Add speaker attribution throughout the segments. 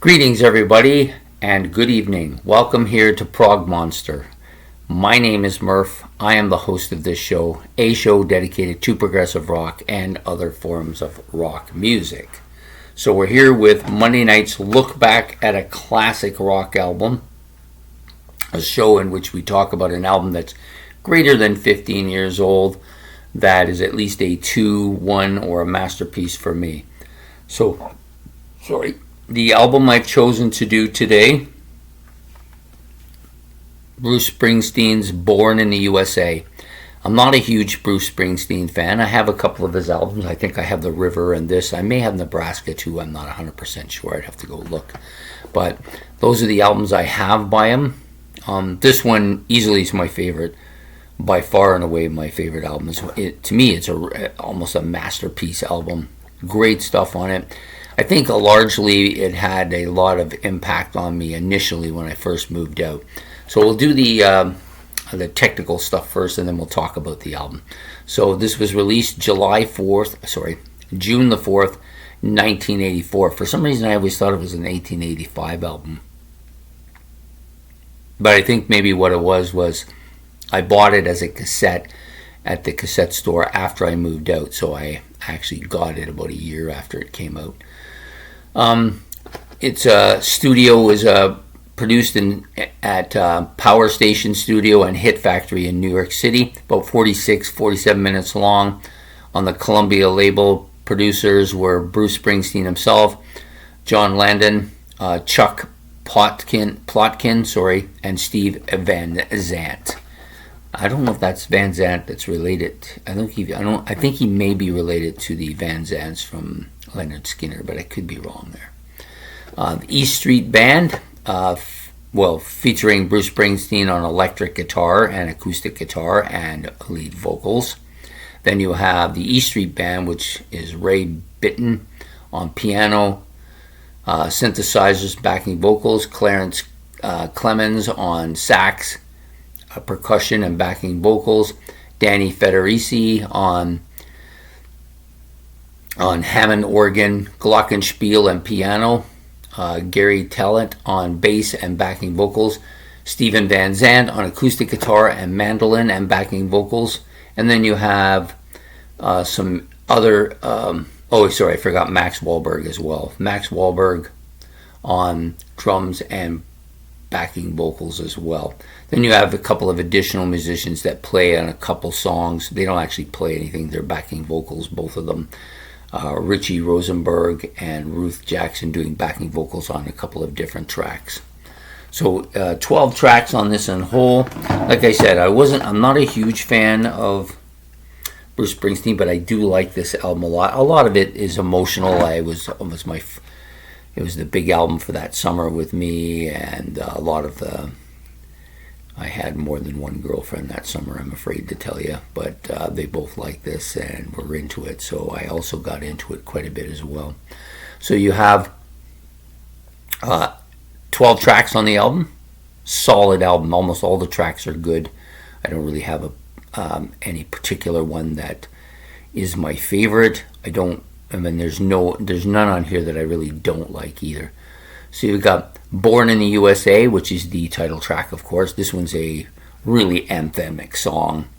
Speaker 1: Greetings, everybody, and good evening. Welcome here to Prog Monster. My name is Murph. I am the host of this show, a show dedicated to progressive rock and other forms of rock music. So we're here with Monday night's look back at a classic rock album, a show in which we talk about an album that's greater than 15 years old, that is at least a 2, 1, or a masterpiece for me. So, sorry. The album I've chosen to do today, Bruce Springsteen's Born in the USA. I'm not a huge Bruce Springsteen fan. I have a couple of his albums. I think I have The River and this. I may have Nebraska too. I'm not 100% sure. I'd have to go look. But those are the albums I have by him. This one easily is my favorite. By far and away my favorite album. To me, it's almost a masterpiece album. Great stuff on it. I think largely it had a lot of impact on me initially when I first moved out. So we'll do the technical stuff first, and then we'll talk about the album. So this was released June the 4th, 1984. For some reason, I always thought it was an 1885 album. But I think maybe what it was I bought it as a cassette at the cassette store after I moved out. So I actually got it about a year after it came out. Its studio was produced at Power Station Studio and Hit Factory in New York City, about 47 minutes long. On the Columbia label, producers were Bruce Springsteen himself, John Landon, Chuck Plotkin, and Steve Van Zandt. I don't know if that's Van Zandt that's related. I think he may be related to the Van Zandts from Leonard Skinner, but I could be wrong there. The East Street Band, featuring Bruce Springsteen on electric guitar and acoustic guitar and lead vocals. Then you have the East Street Band, which is Ray Bitton on piano, synthesizers, backing vocals, Clarence Clemens on sax, percussion and backing vocals, Danny Federici on Hammond organ, glockenspiel and piano, Gary Talent on bass and backing vocals, Steven Van Zandt on acoustic guitar and mandolin and backing vocals, and then you have some other, I forgot Max Wahlberg as well. Max Wahlberg on drums and backing vocals as well. Then you have a couple of additional musicians that play on a couple songs. They don't actually play anything, they're backing vocals, both of them. Richie Rosenberg and Ruth Jackson doing backing vocals on a couple of different tracks. So 12 tracks on this in whole. Like I said, I'm not a huge fan of Bruce Springsteen, but I do like this album a lot. A lot of it is emotional. It was the big album for that summer with me, and a lot of I had more than one girlfriend that summer, I'm afraid to tell you, but they both liked this and were into it, so I also got into it quite a bit as well. So you have 12 tracks on the album. Solid album. Almost all the tracks are good. I don't really have any particular one that is my favorite. There's none on here that I really don't like either. So you've got Born in the USA, which is the title track, of course. This one's a really anthemic song.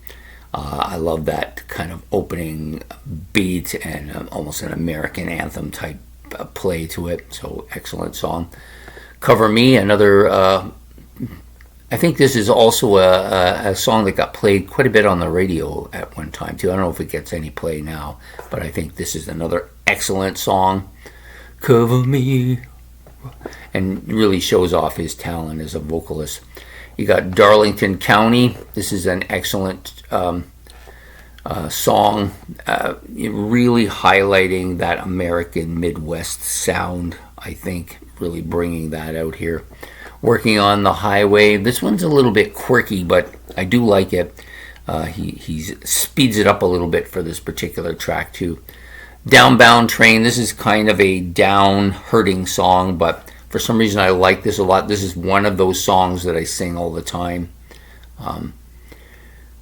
Speaker 1: I love that kind of opening beat and almost an American anthem type play to it. So excellent song. Cover Me, another. I think this is also a song that got played quite a bit on the radio at one time too. I don't know if it gets any play now, but I think this is another excellent song. Cover Me. And really shows off his talent as a vocalist. You got Darlington County. This is an excellent song, really highlighting that American Midwest sound, I think, really bringing that out here. Working on the Highway. This one's a little bit quirky, but I do like it. He speeds it up a little bit for this particular track too. Downbound Train, this is kind of a down hurting song, but for some reason I like this a lot. This is one of those songs that I sing all the time.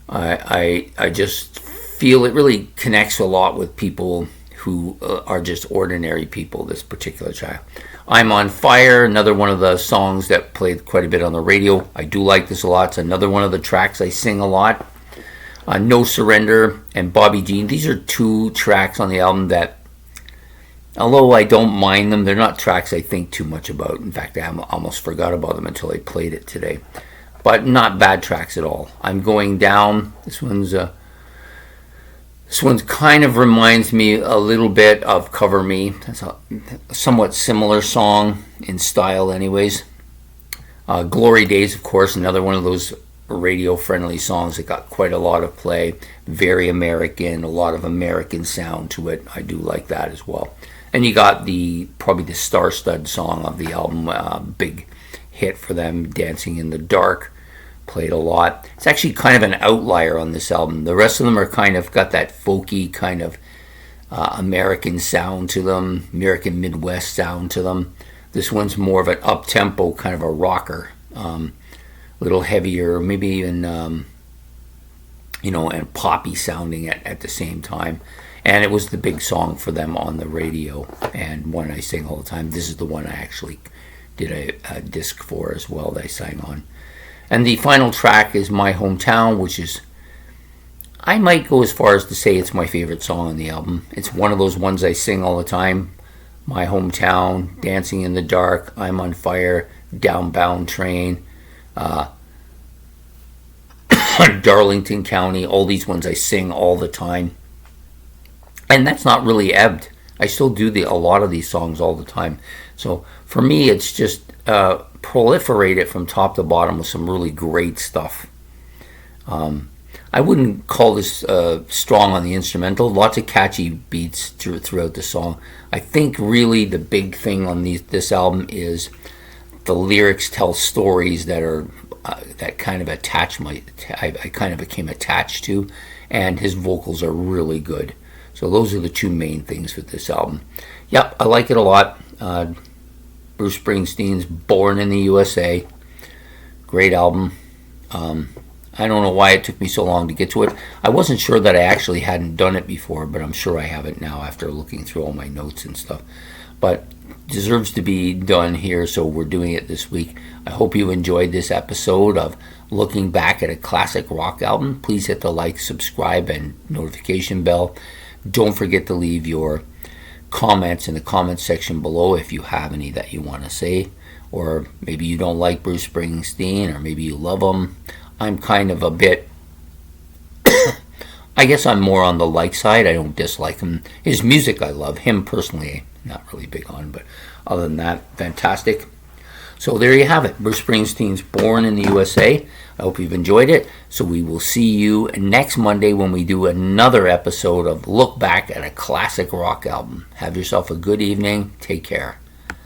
Speaker 1: I just feel it really connects a lot with people who are just ordinary people, this particular track. I'm on Fire, another one of the songs that played quite a bit on the radio. I do like this a lot. It's another one of the tracks I sing a lot. No Surrender and Bobby Jean. These are two tracks on the album that, although I don't mind them, they're not tracks I think too much about. In fact, I almost forgot about them until I played it today. But not bad tracks at all. I'm Going Down. This one's kind of reminds me a little bit of Cover Me. That's a somewhat similar song in style anyways. Glory Days, of course, another one of those radio-friendly songs that got quite a lot of play. Very American, a lot of American sound to it. I do like that as well. And you got probably the star-stud song of the album, big hit for them, Dancing in the Dark. Played a lot. It's actually kind of an outlier on this album. The rest of them are kind of got that folky kind of American sound to them, American Midwest sound to them. This one's more of an up-tempo kind of a rocker, little heavier, maybe even and poppy sounding at the same time. And it was the big song for them on the radio, and one I sing all the time. This is the one I actually did a disc for as well that I sang on. And the final track is My Hometown, which is, I might go as far as to say it's my favorite song on the album. It's one of those ones I sing all the time. My Hometown, Dancing in the Dark, I'm on Fire, Downbound Train, Darlington County, all these ones I sing all the time. And that's not really ebbed. I still do a lot of these songs all the time. So for me, it's just proliferate it from top to bottom with some really great stuff. I wouldn't call this strong on the instrumental. Lots of catchy beats throughout the song. I think really the big thing on this album is the lyrics tell stories that are that kind of I kind of became attached to, and his vocals are really good. So those are the two main things with this album. Yep, I like it a lot. Bruce Springsteen's Born in the USA. Great album. I don't know why it took me so long to get to it. I wasn't sure that I actually hadn't done it before, but I'm sure I have it now after looking through all my notes and stuff. But deserves to be done here, so we're doing it this week. I hope you enjoyed this episode of looking back at a classic rock album. Please hit the like, subscribe, and notification bell. Don't forget to leave your comments in the comment section below if you have any that you want to say, or maybe you don't like Bruce Springsteen, or maybe you love him. I'm kind of a bit I guess I'm more on the like side. I don't dislike him. His music I love. Him personally, not really big on, but other than that, fantastic. So there you have it. Bruce Springsteen's Born in the USA. I hope you've enjoyed it. So we will see you next Monday when we do another episode of Look Back at a Classic Rock Album. Have yourself a good evening. Take care.